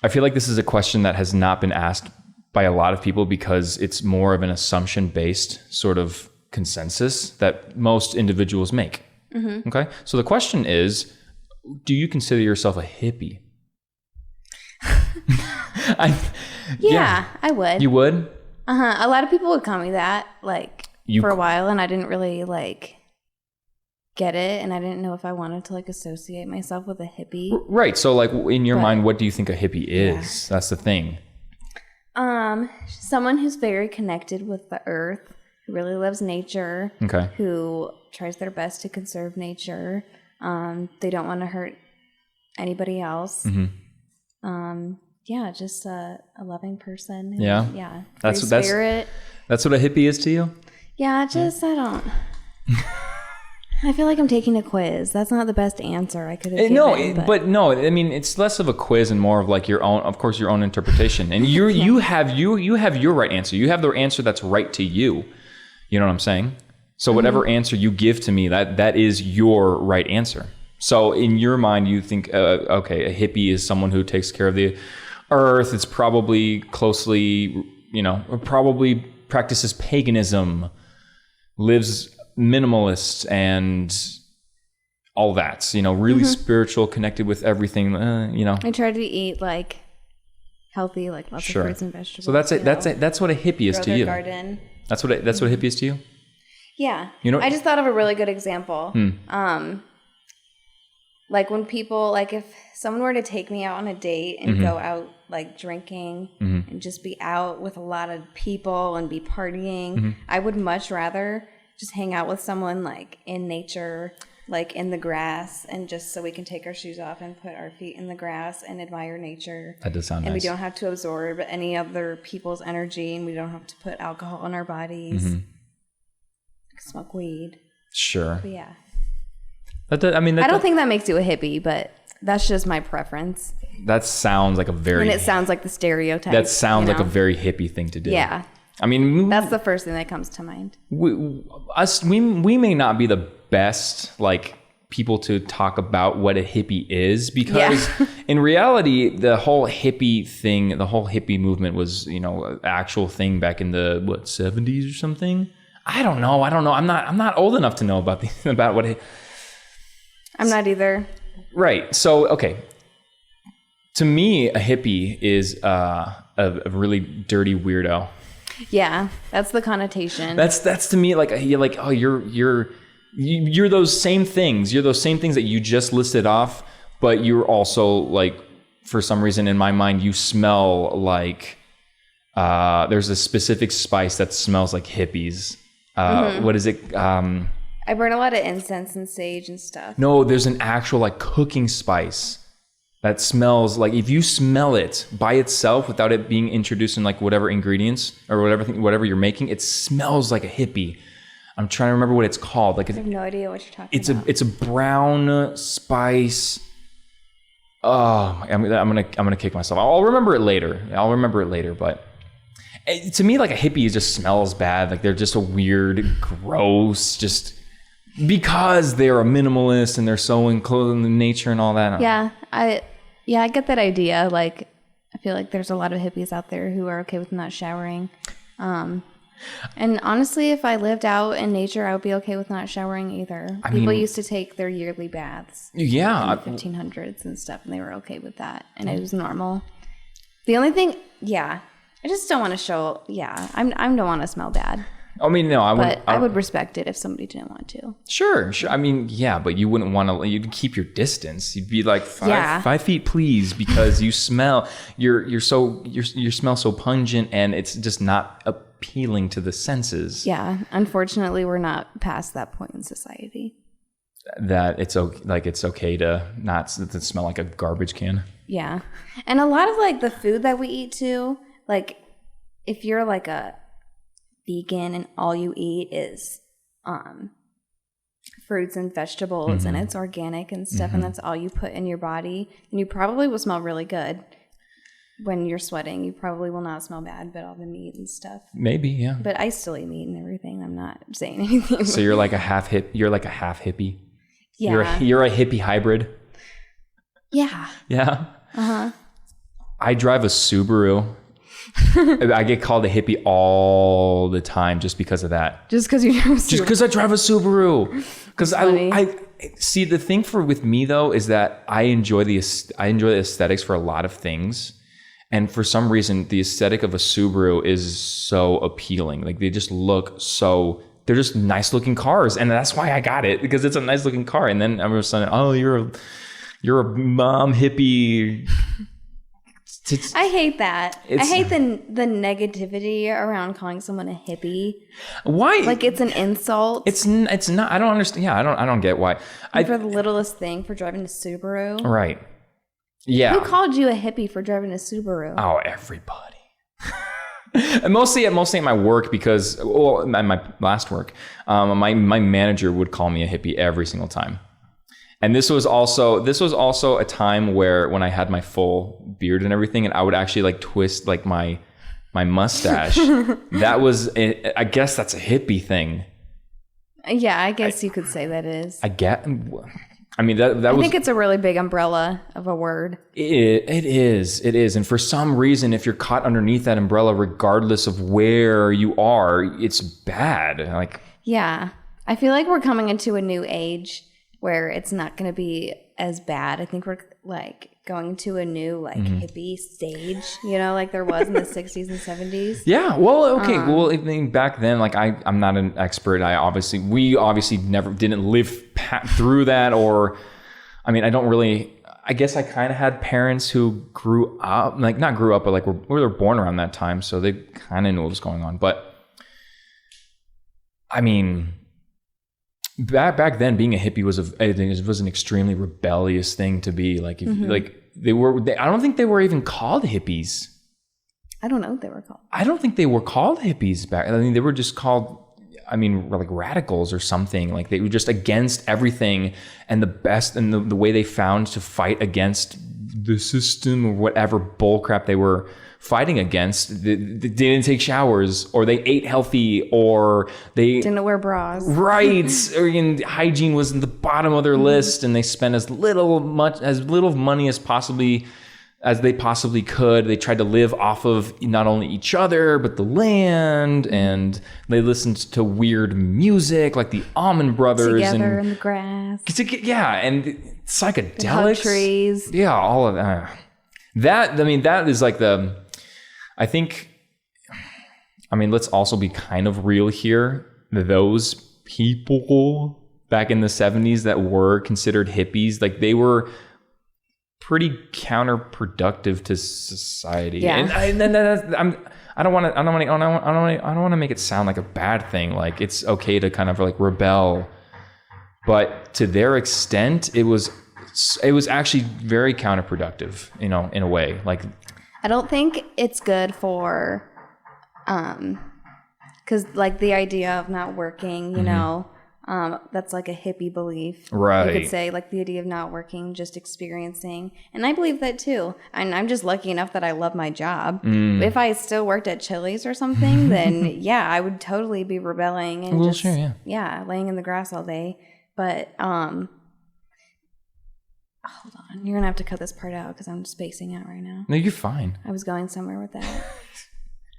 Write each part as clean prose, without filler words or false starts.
I feel like this is a question that has not been asked by a lot of people because it's more of an assumption-based sort of consensus that most individuals make. Mm-hmm. Okay? So the question is, do you consider yourself a hippie? Yeah, I would. You would? Uh-huh. A lot of people would call me that, like, for a while, and I didn't really, like, get it, and I didn't know if I wanted to, like, associate myself with a hippie. Right. So, like, in your mind, what do you think a hippie is? Yeah. That's the thing. Someone who's very connected with the earth, who really loves nature, who tries their best to conserve nature. They don't want to hurt anybody else. Mm-hmm. Yeah, just a loving person. Yeah. That's what a hippie is to you? Yeah, I feel like I'm taking a quiz. That's not the best answer I could have given. No, I mean, it's less of a quiz and more of like your own, of course, your own interpretation. And you have your right answer. You have the answer that's right to you. You know what I'm saying? So whatever answer you give to me, that is your right answer. So in your mind, you think, okay, a hippie is someone who takes care of the earth. It's probably closely, probably practices paganism, lives minimalist and all that, really spiritual, connected with everything, I try to eat like healthy, like lots of fruits and vegetables. So that's what a hippie is to you. Garden. That's what a hippie is to you? Yeah. I just thought of a really good example. Like when people, like if someone were to take me out on a date and go out like drinking and just be out with a lot of people and be partying, I would much rather just hang out with someone like in nature, like in the grass, and just so we can take our shoes off and put our feet in the grass and admire nature. That does sound nice. And we don't have to absorb any other people's energy, and we don't have to put alcohol in our bodies. Smoke weed. Sure. But yeah. I don't think that makes you a hippie, but that's just my preference. That sounds like a very... And it sounds like the stereotype. That sounds like a very hippie thing to do. Yeah. I mean... That's the first thing that comes to mind. We may not be the best, like, people to talk about what a hippie is, because in reality, the whole hippie thing, the whole hippie movement was, an actual thing back in the, 70s or something? I don't know. I'm not old enough to know about what... I'm not either. Right. So, okay. To me, a hippie is a really dirty weirdo. Yeah, that's the connotation. That's to me like you're those same things. You're those same things that you just listed off, but you're also like, for some reason in my mind, you smell like there's a specific spice that smells like hippies. What is it? I burn a lot of incense and sage and stuff. No, there's an actual like cooking spice that smells like, if you smell it by itself without it being introduced in like whatever ingredients or whatever you're making, it smells like a hippie. I'm trying to remember what it's called. Like, I have no idea what you're talking about. It's a brown spice. Oh, I'm gonna kick myself. I'll remember it later. But to me, like a hippie just smells bad. Like they're just a weird, gross, just because they're a minimalist and they're so enclosed in nature and all that. I get that idea. Like, I feel like there's a lot of hippies out there who are okay with not showering. And honestly, if I lived out in nature, I would be okay with not showering either. People used to take their yearly baths. Yeah. In the 1500s and stuff, and they were okay with that. And it was normal. The only thing, I just don't want to show, I don't want to smell bad. I mean, no, I would respect it if somebody didn't want to. Sure. I mean, yeah, but you wouldn't want to. You'd keep your distance. You'd be like 5 feet, please, because you smell. You smell so pungent, and it's just not appealing to the senses. Yeah, unfortunately, we're not past that point in society. That it's okay to not to smell like a garbage can. Yeah, and a lot of like the food that we eat too. Like, if you're like a vegan and all you eat is fruits and vegetables and it's organic and stuff and that's all you put in your body, and you probably will smell really good when you're sweating. You probably will not smell bad, but all the meat and stuff. Maybe, yeah. But I still eat meat and everything. I'm not saying anything. So you're like a half hippie? Yeah. You're a hippie hybrid? Yeah. Yeah? Uh-huh. I drive a Subaru. I get called a hippie all the time just because of that. Just because you drive a Subaru. Just because I drive a Subaru. Because I see, the thing with me though is that I enjoy the aesthetics for a lot of things, and for some reason the aesthetic of a Subaru is so appealing. Like they just look so. They're just nice looking cars, and that's why I got it, because it's a nice looking car. And then I was saying, oh, you're a mom hippie. I hate that. I hate the negativity around calling someone a hippie. Why? Like it's an insult. It's not. I don't understand. Yeah, I don't get why. For the littlest thing, for driving a Subaru. Right. Yeah. Who called you a hippie for driving a Subaru? Oh, everybody. And mostly at my work, because at my last work, my manager would call me a hippie every single time. And this was also a time where when I had my full beard and everything, and I would actually like twist like my mustache. I guess that's a hippie thing. Yeah, I guess you could say that is. I mean, I think it's a really big umbrella of a word. It is. And for some reason, if you're caught underneath that umbrella, regardless of where you are, it's bad. Like, yeah, I feel like we're coming into a new age where it's not going to be as bad. I think we're like going to a new like hippie stage, like there was in the 60s and 70s. Yeah. Well, okay. I mean, back then, like I'm not an expert. We obviously never didn't live through that, or, I mean, I guess I kind of had parents who grew up, like not grew up, but like were born around that time. So they kind of knew what was going on. But I mean, back then, being a hippie was an extremely rebellious thing to be. Like, I don't think they were even called hippies. I don't know what they were called. I don't think they were called hippies back. I mean, they were just called, like radicals or something. Like they were just against everything, and the way they found to fight against the system or whatever bullcrap they were fighting against. They didn't take showers, or they ate healthy, or they didn't wear bras. Right. And hygiene was in the bottom of their list, and they spent as little money as they possibly could. They tried to live off of not only each other, but the land, and they listened to weird music like the Allman Brothers. Together in the grass. Yeah, and psychedelics. Trees. Yeah, all of that. That is like let's also be kind of real here. Those people back in the 70s that were considered hippies, like they were pretty counterproductive to society. Yeah. And I don't want to make it sound like a bad thing. Like it's okay to kind of like rebel, but to their extent, it was actually very counterproductive, in a way. Like, I don't think it's good for, because like the idea of not working, that's like a hippie belief. Right. You could say like the idea of not working, just experiencing. And I believe that too. And I'm just lucky enough that I love my job. If I still worked at Chili's or something, then yeah, I would totally be rebelling and laying in the grass all day. But, hold on. You're going to have to cut this part out because I'm spacing out right now. No, you're fine. I was going somewhere with that.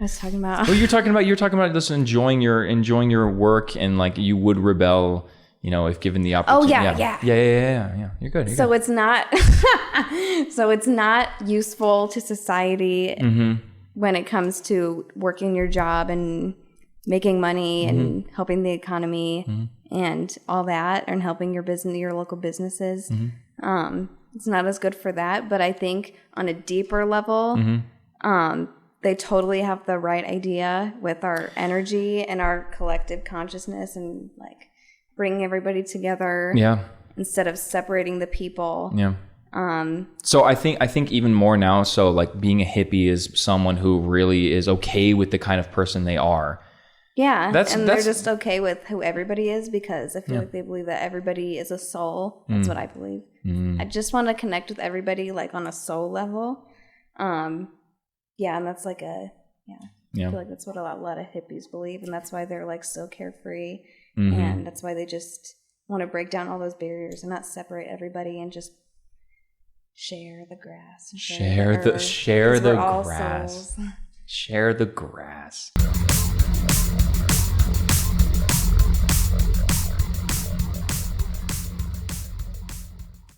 I was talking about... Well, you're talking about just enjoying your work, and like you would rebel, if given the opportunity. Oh, yeah. You're good. So it's not... So it's not useful to society when it comes to working your job and making money and helping the economy and all that, and helping your local businesses. It's not as good for that, but I think on a deeper level, they totally have the right idea with our energy and our collective consciousness, and like bringing everybody together. Yeah. Instead of separating the people. Yeah. So I think even more now. So like being a hippie is someone who really is okay with the kind of person they are. Yeah, they're just okay with who everybody is, because I feel like they believe that everybody is a soul. That's what I believe. I just want to connect with everybody like on a soul level. And that's like I feel like that's what a lot of hippies believe, and that's why they're like so carefree, and that's why they just want to break down all those barriers and not separate everybody and just share the grass. And Share the earth, share 'cause the we're all grass. souls. Share the grass.